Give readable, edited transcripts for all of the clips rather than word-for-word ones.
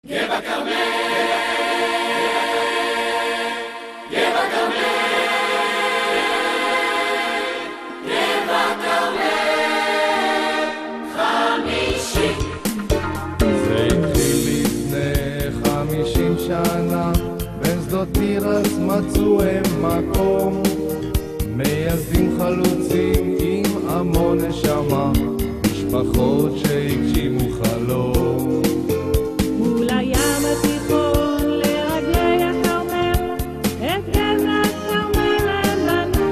גבע כרמל, גבע כרמל, גבע כרמל, 50. זה התחיל לפני 50 שנה, בין שדות תירס מצאו הם מקום, מייסדים חלוצים עם המון נשמה, משפחות שהגשימו חלום. מול הים התיכון לרגלי הכרמל, את גבע כרמל הם בנו,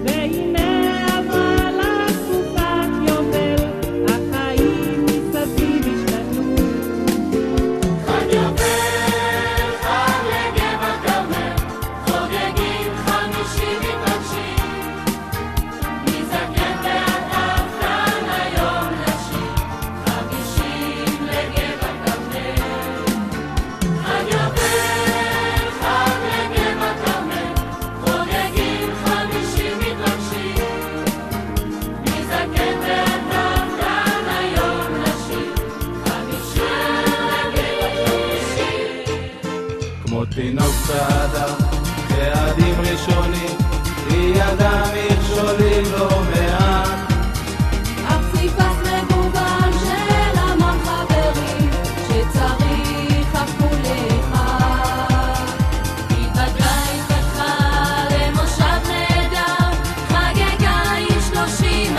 והנה עברה לה תקופת יובל, החיים מסביב השתנו. חג יובל, חג לגבע כרמל, חוגגים 50 מתרגשים, מזקן ועד אב כאן היום נשיר, 50 לגבע כרמל. חג יובל, חג לגבע כרמל, חוגגים 50 מתרגשים, מזקן ועד אב כאן היום נשיר, 50 לגבע כרמל. כמו תינוק צעדה, צעדים ראשונים, היא ידעה מכשולים לא מעט. הפסיפס מגוון של המון חברים, שצריך אף כול אחד. התבגרה התפתחה למושב נהדר, חגגה עם 30-40.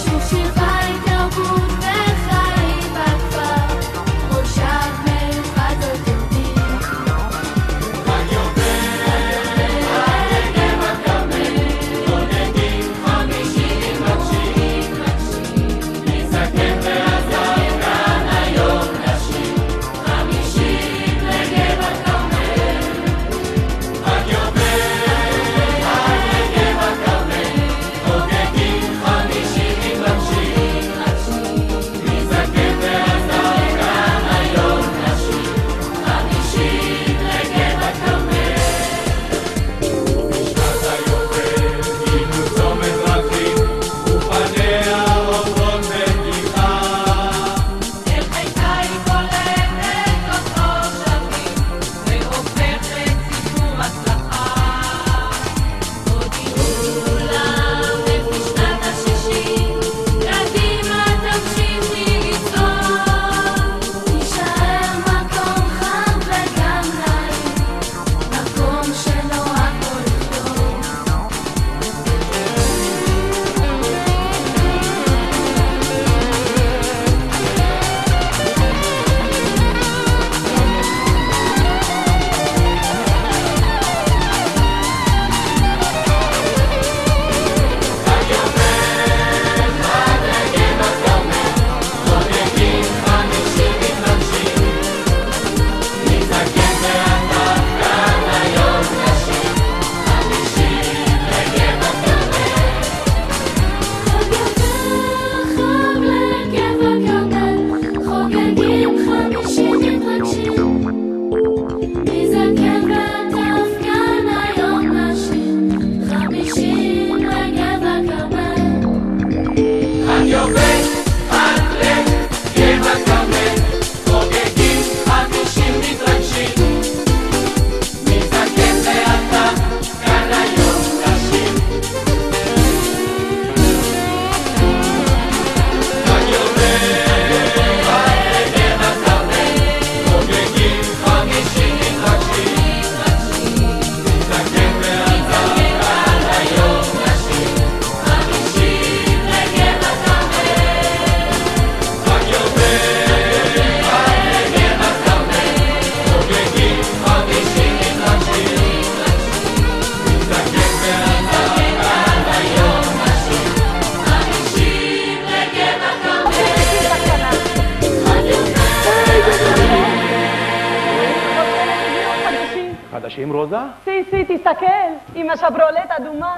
שוב שילבה את תרבות וחיים בכפר, מושב מיוחד זאת יודעים. חג יובל, חג לגבע כרמל, חוגגים 50 מתרגשים, מזקן ועד אב כאן היום נשיר, 50 לגבע כרמל. חג יובל, חג לגבע כרמל, חוגגים 50 מתרגשים, מזקן ועד אב כאן היום נשיר, 50 לגבע כרמל. בשנת היובל גינו צומת דרכים, ופניה עוברות בבליחה. אל חיפה היא קולטת עוד תושבים, והופכת סיפור הצלחה. הודיעו לה בשנת ה-60, קדימה תמשיכי לצעוד, יישאר מקום חם וגם נעים, מקום שלו הכל טוב. חג יובל, חג לגבע כרמל, חוגגים 50 מתרגשים, מזקן ועד אב כאן היום נשיר, 50 לגבע כרמל. חג לגבע כרמל, חוגגים 50 מתרגשים, מזקן ועד אב כאן היום נשיר, 50 לגבע כרמל. חג יובל, חג לגבע כרמל, חוגגים 50 מתרגשים, מזקן ועד אב כאן היום נשיר. חג יובל, חג לגבע כרמל, חוגגים 50 מתרגשים, מזקן ועד אב כאן היום נשיר, 50 לגבע כרמל. חג יובל, חג לגבע כרמל, חוגגים 50 מתרגשים, מזקן ועד אב כאן היום נשיר, 50 לגבע כרמל. חדשים רוזה? סי, תסתכל, עם השברולט אדומה.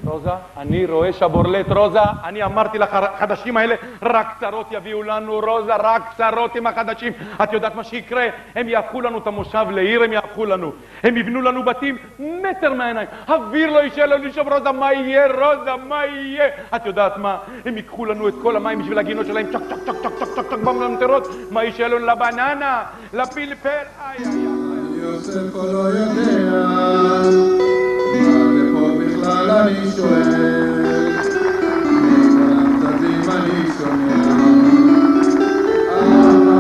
רוזה, אני רואה שבורלט, רוזה, אני אמרתי לך, החדשים האלה רק צרות יביאו לנו, רוזה, רק צרות עם החדשים. את יודעת מה שיקרה? הם יהפכו לנו את המושב לעיר, הם יהפכו לנו. הם יבנו לנו בתים מטר מהעיניים. אוויר לא יישאר לנו לשאוב, רוזה, מה יהיה, רוזה, מה יהיה? את יודעת מה? הם ייקחו לנו את כל המים בשביל הגינות שלהם, צ'ק, צ'ק, צ'ק, צ'ק, צ'ק, צ'ק, צ'ק, במטרות. מה יישאר לנו לבננה, לפלפל, איי, איי, איי. יוסף פה לא יודע, מה לפה בכלל אני שואל, מכל הצדדים אני שומע,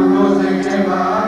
מוזיק והקפה,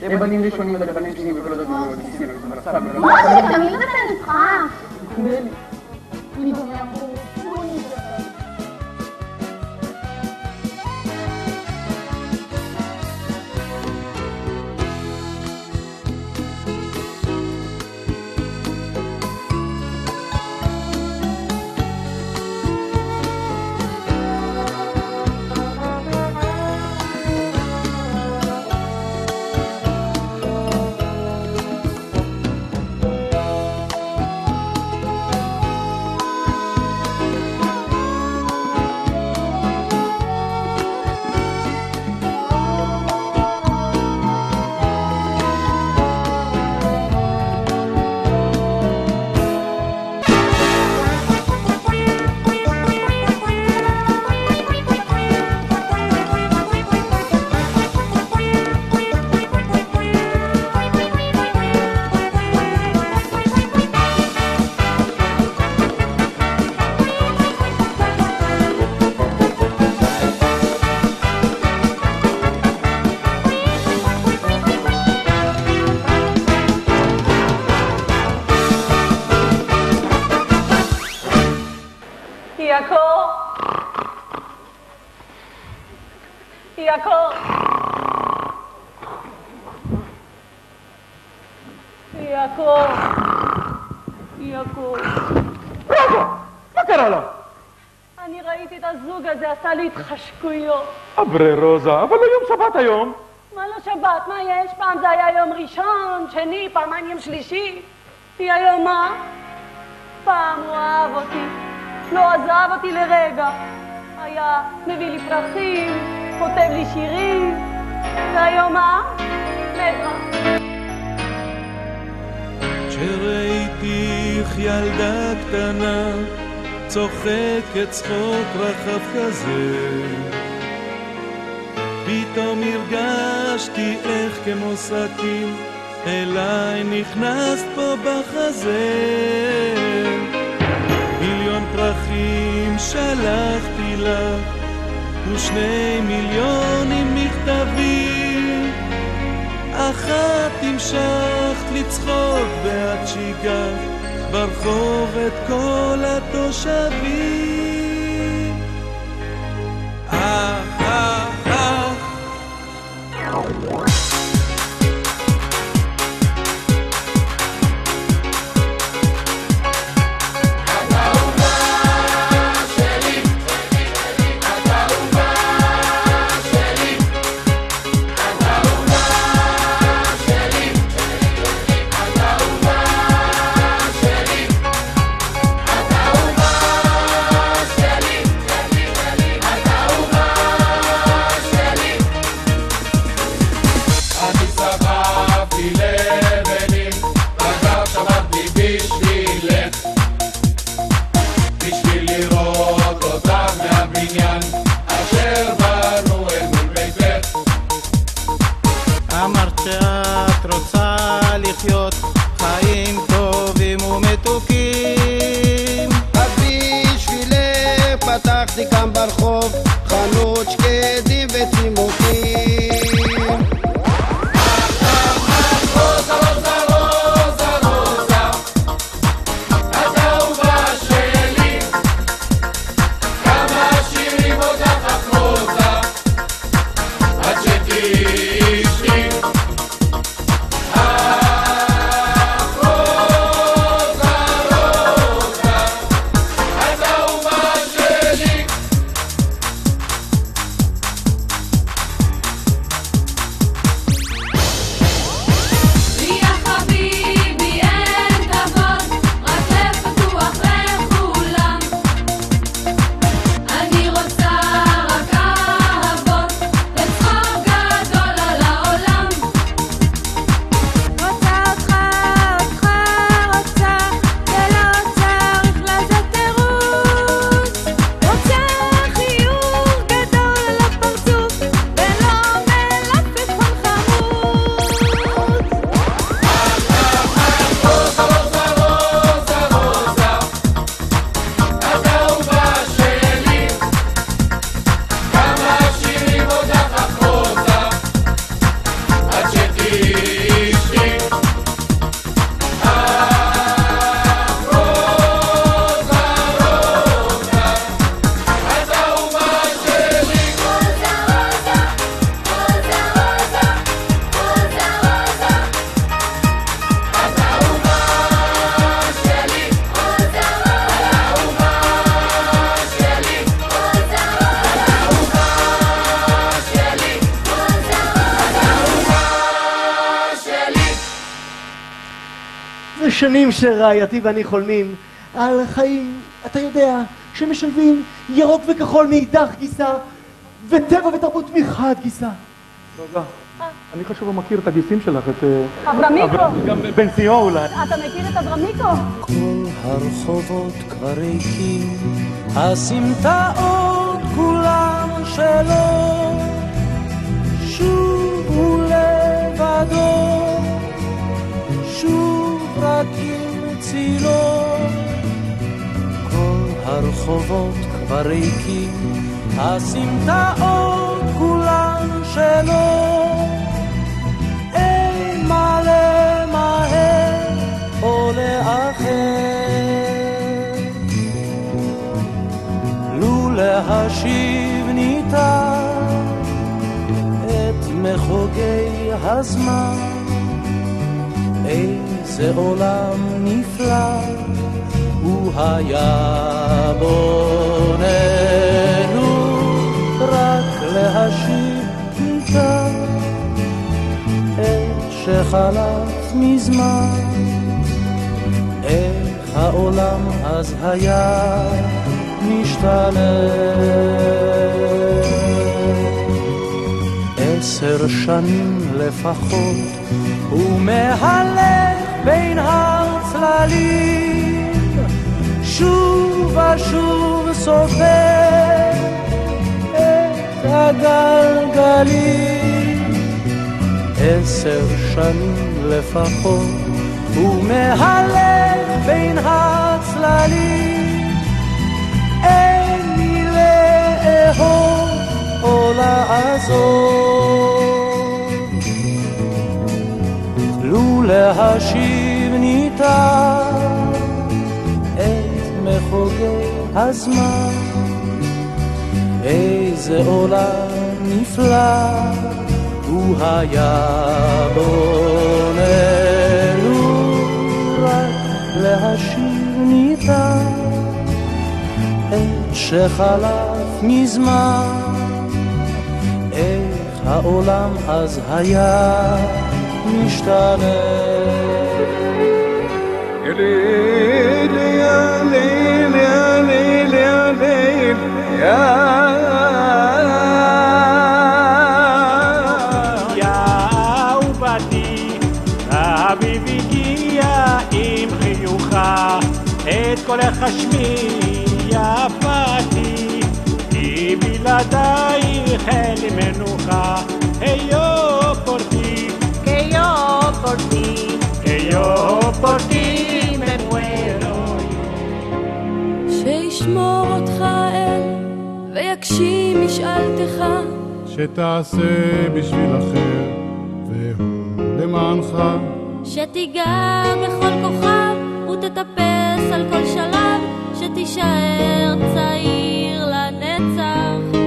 לבנים ראשונים ולבנים שנים וכל הדברים האלה. מה זה? תמיד נותן נבחר. אני גם יעבור. יעקב. רוזה, מה קרה לה? אני ראיתי את הזוג הזה, עשה לי התחשקויות. אברי רוזה, אבל לא יום שבת היום. מה לא שבת? מה יש? פעם זה היה יום ראשון, שני, פעמיים יום שלישי. היא היום מה? פעם הוא אהב אותי, לא עזב אותי לרגע. היה מביא לי פרחים, כותב לי שירים. והיום מה? בטח. כשראיתיך ילדה קטנה, צוחקת צחוק רחב כזה, פתאום הרגשתי איך כמו סכין אליי נכנסת פה בחזה. מיליון פרחים שלחתי לך ו2 מיליון מכתבים, אחת המשכת לצחוק ואת שיגעת ברחוב את כל התושבים. שאת רוצה לחיות חיים טובים ומתוקים. אז בשבילך פתחתי כאן ברחוב חנות שקדים וצימוקים. שנים שרעייתי ואני חולמים על חיים, אתה יודע, שמשלבים ירוק וכחול מאידך גיסה וטבע ותרבות מחד גיסה. תודה. אני חשוב מכיר את הגיסים שלך, את... אברמיקו. גם בן ציון אולי. אתה מכיר את אברמיקו? כל הרחובות כבר ריקים, הסמטאות כולם שלו, שוב הוא לבדו, שוב רק עם צילו. כל הרחובות כבר ריקים, הסמטאות כולן שלו, אין מה למהר או לאחר, לו להשיב ניתן את מחוגי הזמן. איזה עולם נפלא הוא היה בוננו, רק להשיב ניתן את שחלף מזמן. איך העולם אז היה משתנה. 10 שנים לפחות הוא מהלך בין הצללים, שוב ושוב סופר את הגלגלים. 10 שנים לפחות הוא מהלך בין הצללים, אין לי לאהוב או לעזור, לו להשיב ניתן את מחוגי הזמן. איזה עולם נפלא הוא היה בוננו, רק להשיב ניתן את שחלף מזמן. איך העולם אז היה משתנה. יא אהובתי, אביב הגיע עם חיוכה, את קולך אשמיע יפתי, כי בלעדייך אין לי מנוחה. היו פורטי, que תגשים משאלתך, שתעשה בשביל אחר והוא למענך, שתיגע בכל כוכב ותטפס על כל שלב, שתישאר צעיר לנצח,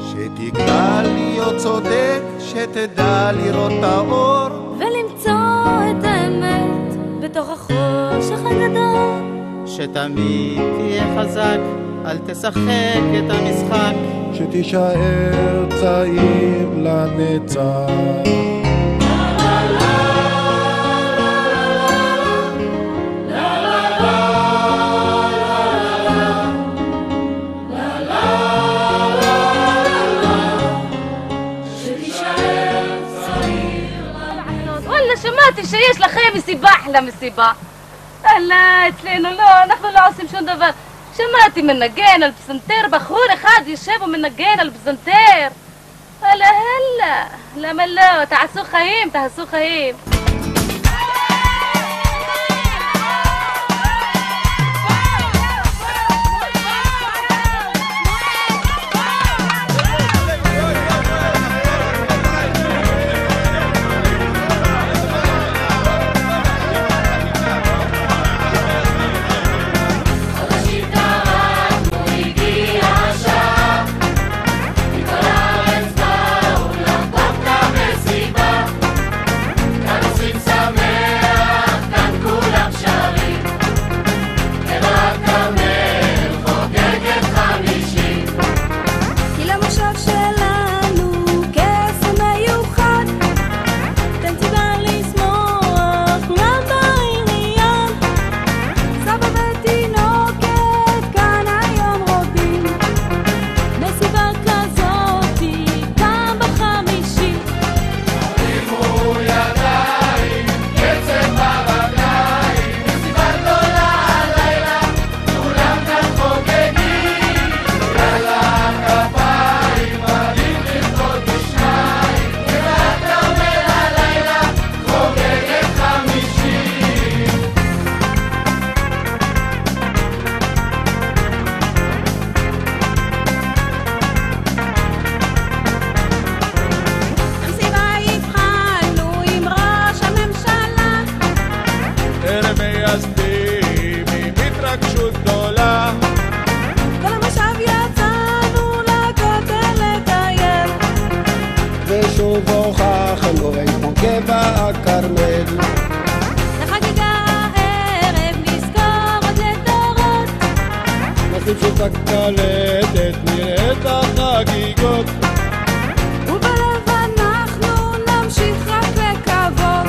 שתגדל להיות צודק, שתדע לראות את האור ולמצוא את האמת בתוך החושך הגדול, שתמיד תהיה חזק, אל תשחק את המשחק, שתישאר צעיר לנצח. שמעתי שיש לכם מסיבה אחלה מסיבה. לא, אצלנו לא, אנחנו לא עושים שום דבר. שמעתי מנגן על פסנתר, בחור אחד יושב ומנגן על פסנתר. הלה, למה לא? תעשו חיים, תעשו חיים. הקלטת נראית החגיגות, ובלב אנחנו נמשיך רק לקוות,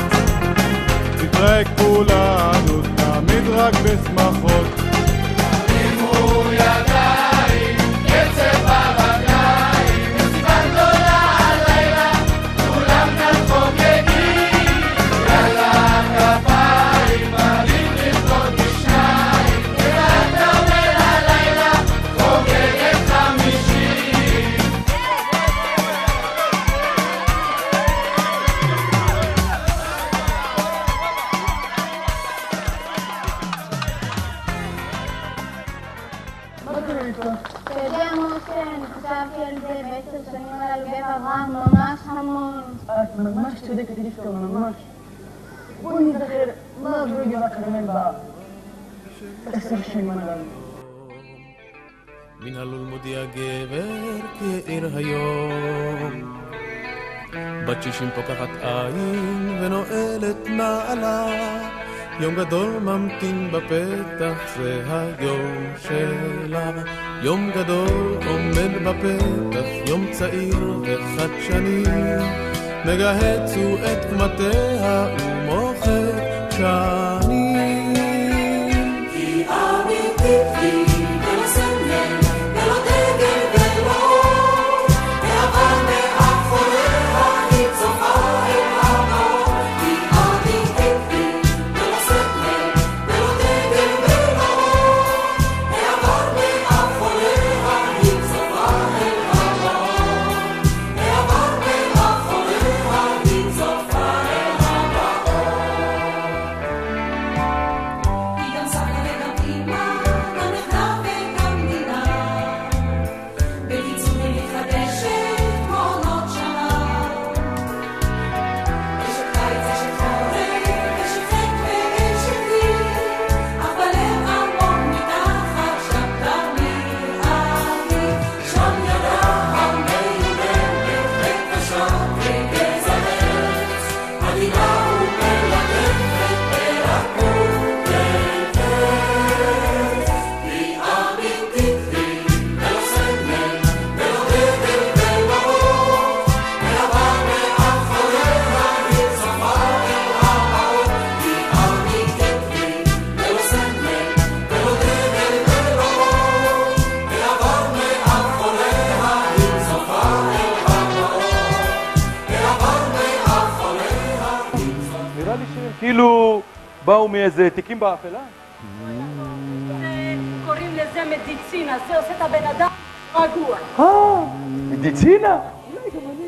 נתראה כולנו תמיד רק בשמחות. תרימו ידיים, קצב ברגליים, מסיבה גדולה הלילה, כולם כאן חוגגים, יאללה כפיים, עלים לפחות בשניים, ואתה אומר הלילה, חוגגת 50. אתה יודע משה, אני חשבתי על זה ב10 שנים הללו גב אברהם ממש המון. את ממש צודקת רבקה, ממש. בואי נזכר מה עברו גב הכרמל ב10 שנים הללו. מן הלול מודיע גבר כעיר היום, בת 60 פוקחת עין ונועלת נעלה, יום גדול ממתין בפתח, זה היום שלה. יום גדול עומד בפתח, יום צעיר וחדשני, מגהץ הוא את קומתיה ומוחק שנים. כי אמיתית היא ולא סמל ולא דגל ולא העבר מאחוריה היא צופה אל המאור. כי אמיתית היא ולא סמל ולא דגל ולא העבר מאחוריה היא צופה אל המאור. העבר מאחוריה היא צופה אל המאור. נראה לי שהם כאילו באו מאיזה תיקים באפלה. קוראים לזה מדיצינה, זה עושה את הבן אדם רגוע. מדיצינה? אולי גם אני.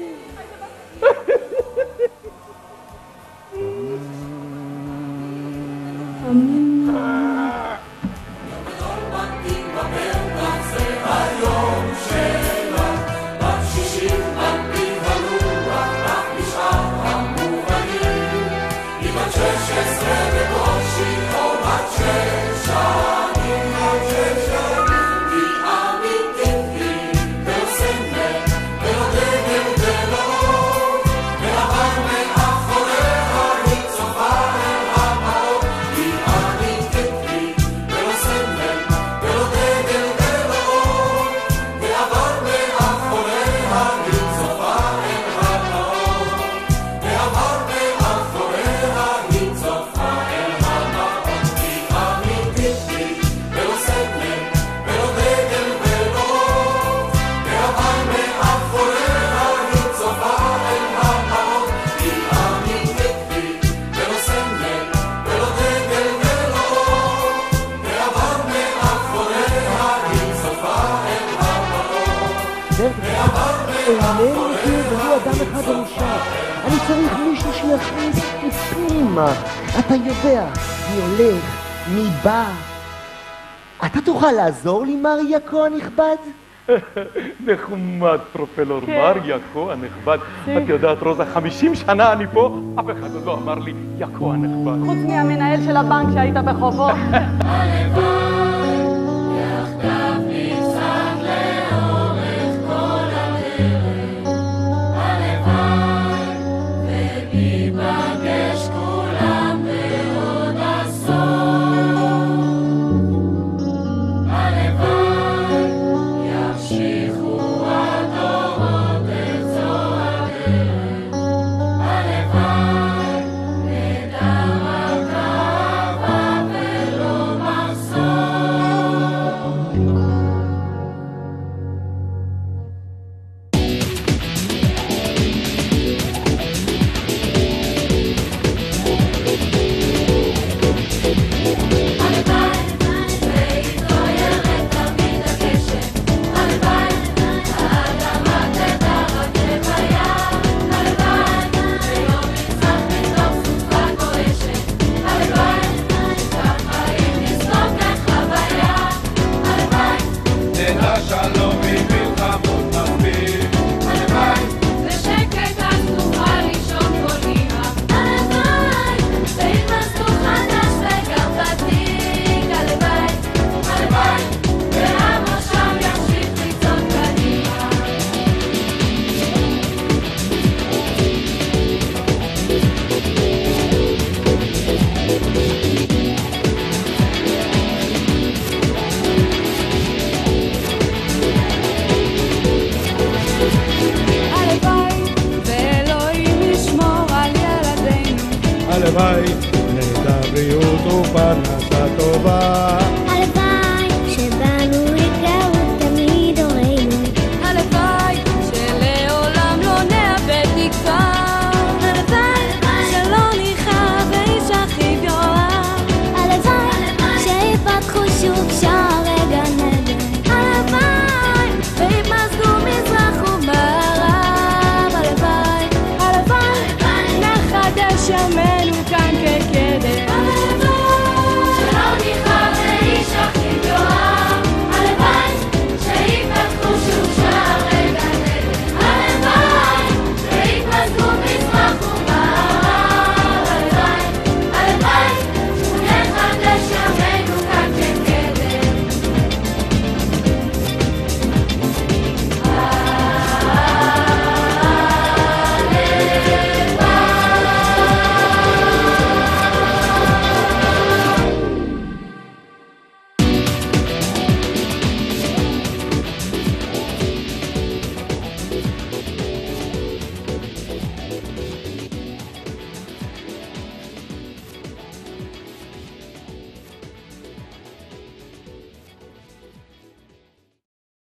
אני צריך מישהו שיכניס פנימה. אתה יודע מי הולך, מי בא. אתה תוכל לעזור לי, מר יעקו הנכבד? נחמד, פרופלור, מר יעקו הנכבד. את יודעת, רוזה, 50 שנה אני פה, אף אחד עוד לא אמר לי יעקו הנכבד. חוץ מהמנהל של הבנק שהיית בחובות. הלוואי, נדע בריאות ופרנסה טובה. הלוואי, שבנו התגאות תמיד הורינו. הלוואי, שלעולם לא נאבד תקווה. הלוואי, שלא נכאב ואיש אחיו יאהב. הלוואי, שיפתחו שוב שערי גן עדן. הלוואי, ויתמזגו מזרח ומערב. הלוואי, נחדש ימינו.